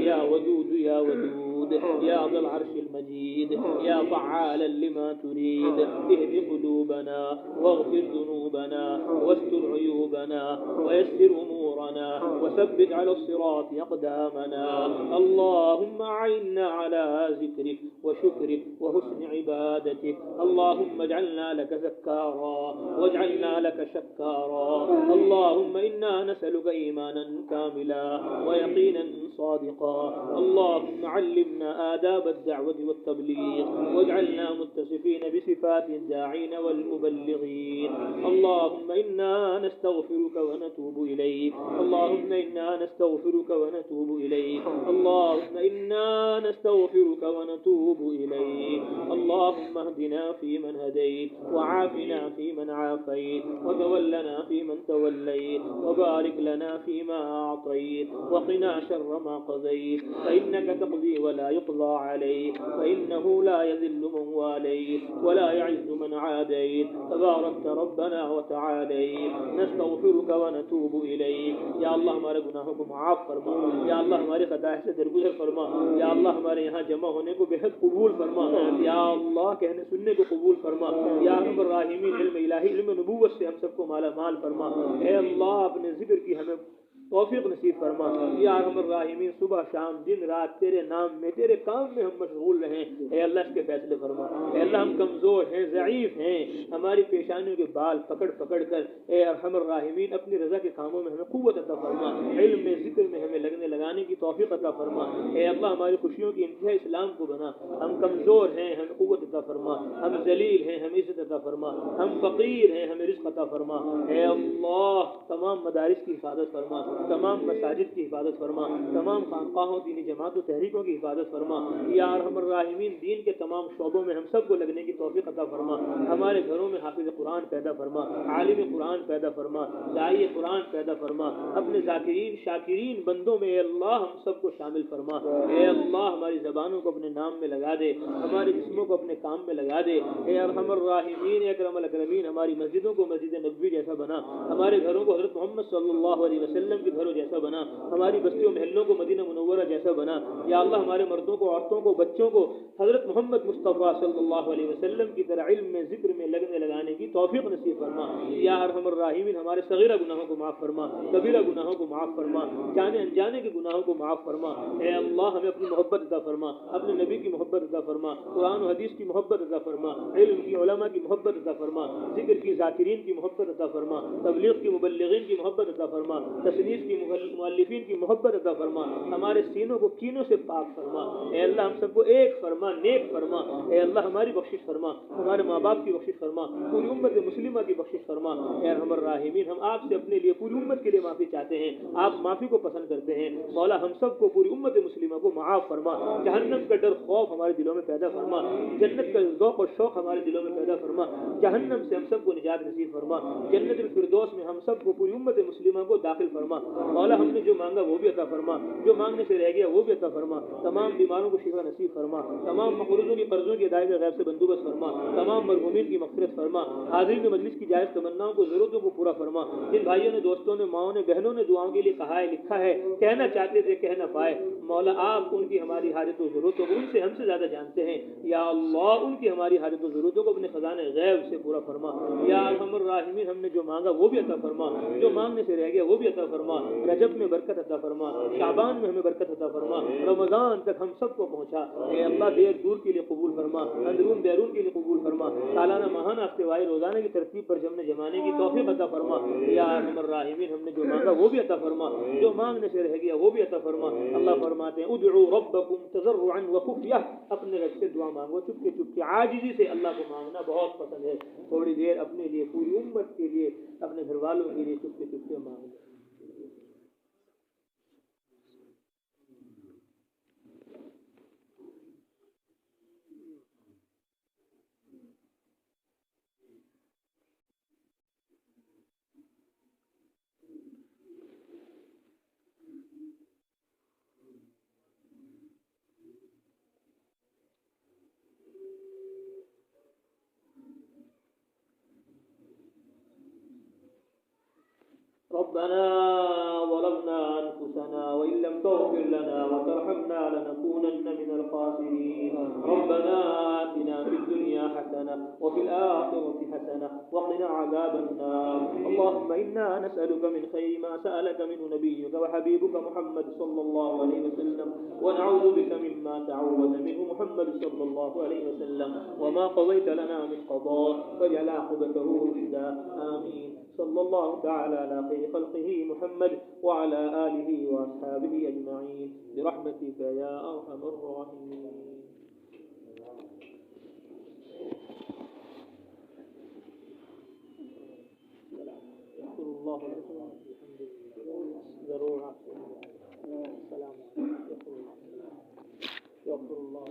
يا ودود يا ودود يا ذا العرش المجيد يا فعالا لما تريد اهد قلوبنا واغفر ذنوبنا واستر عيوبنا ويسر أمورنا وثبت على الصراط أقدامنا اللهم أعنا على ذكرك وشكرك وحسن عبادتك اللهم اجعلنا لك ذكارا واجعلنا لك شكارا اللهم إنا نسألك إيمانا كاملا ويقينا صادقا اللهم علمنا آداب الدعوة والتبليغ واجعلنا متصفين بصفات الداعين والمبلغين اللهم إنا نستغفرك ونتوب إليك اللهم إنا نستغفرك ونتوب إليك اللهم إنا نستغفرك ونتوب إليك اللهم اهدنا فيمن هديت وعافنا فيمن عافيت وتولنا فيمن توليت وبارك لنا فيما أعطيت وقنا شر ما قضيت فإنك تقضي ولا يقضى عليك فإنه لا يذل من واليت ولا يعز من عاديت تباركت ربنا وتعاليت نستغفرك ونتوب إليك یا اللہ ہمارے گناہوں کو معاف فرما یا اللہ ہمارے خطائیں سے درگزر فرما یا اللہ ہمارے یہاں جمع ہونے کو بہت قبول فرما یا اللہ کہنے سننے کو قبول فرما یا ارحم الراحمین علم الہی علم نبوت سے ہم سب کو مالا مال فرما اے اللہ اپنے ذکر کی ہمیں توفیق نصیب فرما یا ارحم الراحمین صبح شام دن رات تیرے نام میں تیرے کام میں ہم مشغول رہیں اے اللہ اس کے فیصلے فرما اے اللہ ہم کمزور ہیں ضعیف ہیں ہماری پیشانیوں کے بال پکڑ پکڑ کر اے ارحم الراحمین اپنی رضا کے کاموں میں ہمیں قوت عطا فرما علم میں ذکر میں ہمیں لگانے کی توفیق عطا فرما اے اللہ ہماری خوشیوں کی انتہا اسلام کو بنا ہم کمزور ہیں ہمیں قوت عطا فرما ہم ذلیل ہیں ہمیں عزت عطا فرما ہم فقیر ہیں ہمیں رزق عطا فرما اے اللہ تمام مدارس کی حفاظت فرما تمام مساجد کی حفاظت فرما تمام خانقاہوں دینی جماعتوں تحریکوں کی حفاظت فرما یا ارحم الراحمین دین کے تمام شعبوں میں ہم سب کو لگنے کی توفیق عطا فرما ہمارے گھروں میں حافظ قرآن پیدا فرما عالم قرآن پیدا فرما داعی قرآن پیدا فرما اپنے ذاکرین شاکرین بندوں میں اے اللہ ہم سب کو شامل فرما اے اللہ ہماری زبانوں کو اپنے نام میں لگا دے ہمارے جسموں کو اپنے کام میں لگا دے اے ارحم الراحمین اکرم الاکرمین ہماری مسجدوں کو مسجد نبوی جیسا بنا ہمارے گھروں کو حضرت محمد صلی اللہ علیہ وسلم کے گھروں جیسا بنا ہماری بستیوں محلوں کو مدینہ منورہ جیسا بنا یا اللہ ہمارے مردوں کو عورتوں کو بچوں کو حضرت محمد مصطفیٰ صلی اللہ علیہ وسلم کی طرح علم میں ذکر میں لگانے کی توفیق نصیب فرما یا ارحم الراحمین ہمارے صغیرہ گناہوں کو معاف فرما کبیرہ گناہوں کو معاف فرما جانے انجانے کے گناہوں کو معاف فرما اے اللہ ہمیں اپنی محبت عطا فرما اپنے نبی کی محبت عطا فرما قرآن و حدیث کی محبت عطا فرما علم کی علماء کی محبت عطا فرما ذکر کی ذاکرین کی محبت عطا فرما تبلیغ کی مبلغین کی محبت عطا فرما تصنیف کی مؤلفین کی محبت عطا فرما ہمارے سینوں کو کینوں سے پاک فرما اے اللہ ہم سب کو ایک فرما نیک فرما اے اللہ ہماری بخشش فرما ہمارے ماں باپ کی بخشش فرما پوری امت مسلمہ کی بخشش فرما اے ارحم الراحمین ہم آپ سے اپنے لیے پوری امت کے لیے معافی چاہتے ہیں آپ معافی کو پسند کرتے ہیں مولا ہم سب کو پوری امت مسلمہ کو معاف فرما جہنم کا ڈر خوف ہمارے دلوں میں پیدا فرما جنت کا ذوق و شوق ہمارے دلوں میں پیدا فرما جہنم سے ہم سب کو نجات نصیب فرما جنت الفردوس میں ہم سب کو پوری امت مسلمہ کو داخل فرما مولا ہم نے جو مانگا وہ بھی عطا فرما جو مانگنے سے رہ گیا وہ بھی عطا فرما تمام بیماروں کو شفا نصیب فرما تمام مقروضوں کی قرضوں کی ادائیگی غیب سے بندوبست فرما تمام مرحومین کی مغفرت فرما حاضرین مجلس کی جائز تمناؤں کو ضرورتوں کو پورا فرما جن بھائیوں نے دوستوں نے ماؤں نے بہنوں نے دعاؤں کے لیے کہا ہے لکھا ہے کہنا چاہتے تھے کہہ نہ پائے مولا آپ ان کی ہماری حاجت و ضرورتوں کو ان سے ہم سے زیادہ جانتے ہیں یا اللہ ان کی ہماری حاجت و ضرورتوں کو اپنے خزانے غیب سے پورا فرما یا ارحم الراحمین ہم نے جو مانگا وہ بھی عطا فرما جو مانگنے سے رہ گیا وہ بھی عطا فرما فرما, رجب میں برکت عطا فرما, شعبان میں ہمیں برکت عطا فرما, رمضان تک ہم سب کو پہنچا. اے اللہ دیر دور کے لیے قبول فرما, اندرون بیرون کے لیے قبول فرما. سالانہ ماہانہ ہفتے واری روزانہ کی ترتیب پر جمانے کی توفیق عطا فرما. یا ارحم الراحمین, ہم نے جو مانگا وہ بھی عطا فرما, جو مانگنے سے رہ گیا وہ بھی عطا فرما. اللہ فرماتے ہیں ادعوا ربکم تضرعا وخفیہ, اپنے رب سے دعا مانگو چپکے چپکے عاجزی سے. اللہ کو مانگنا بہت پسند ہے. تھوڑی دیر اپنے لیے, پوری امت کے لیے, اپنے گھر والوں کے لیے چپکے چپکے مانگو. ربنا ظلمنا أنفسنا وإن لم تغفر لنا وترحمنا لنكونن من الخاسرين. ربنا آتنا في الدنيا حسنة وفي الآخرة حسنة وقنا عذاب النار. اللهم إنا نسألك من خير ما سألك منه نبيك وحبيبك محمد صلى الله عليه وسلم, ونعوذ بك مما تعوذ منه محمد صلى الله عليه وسلم, وما قضيت لنا من قضاء واجعل عاقبته رشدا. آمين. صلى الله تعالى على خير خلقه محمد وعلى آله وأصحابه أجمعين برحمتك يا أرحم الراحمين. يغفر الله لكم ضرور السلام. يغفر الله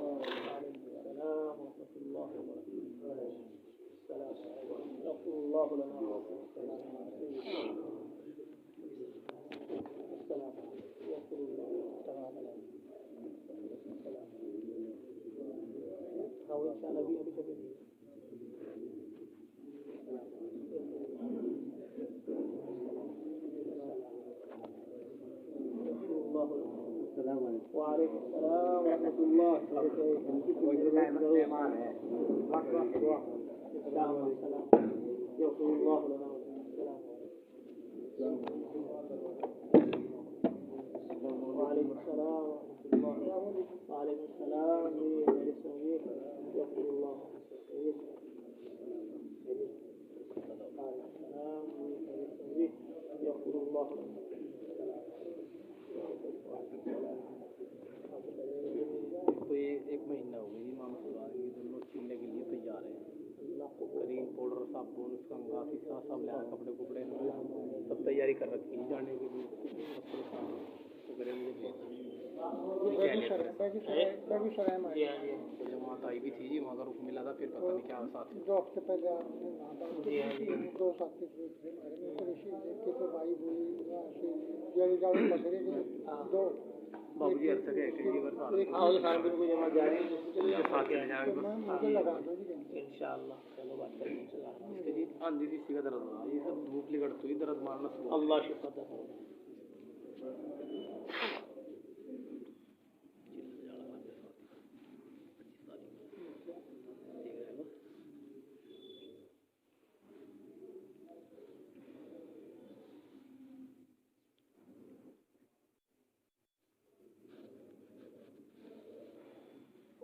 عليكم السلام ورحمة الله وبركاته. السلام. يغفر الله لنا السلام. السلام. يغفر الله تعالى. السلام. هو إن شاء الله أبي شبيه. السلام عليكم. وعليكم السلام ورحمة الله وبركاته. السلام. يغفر الله لنا. السلام. وعليكم السلام ورحمة الله. وعليكم السلام. يغفر الله. يغفر الله. تو یہ ایک مہینہ ہو گئی امام صاحب یہ دونوں چلنے کے لیے تیار ہیں. کریم پاؤڈر صابن اس کا گافی سب لے کپڑے کپڑے سب تیاری کر رکھی ہے جانے کے لیے. جماعت آئی بھی تھی جی, وہاں کا رخ ملا تھا, پھر پتہ نہیں کیا ساتھ 2 ہفتے پہلے آپ نے 2 ساتھی بھائی دو بابو جی عرصہ کے انشاءاللہ. چلو بات کریں جی. ہاں جی اسی کا درد ہوا, یہ سب دھوپ لگڑ تو ہی درد مارنا. اللہ شفا دے.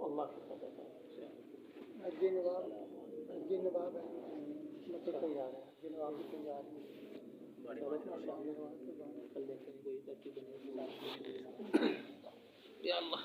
اللہ شفا دے. نواب ہے مطلب تیار ہے, نواب بھی تیار ہے. کل دیکھیں کوئی ترتیب نہیں. یا اللہ.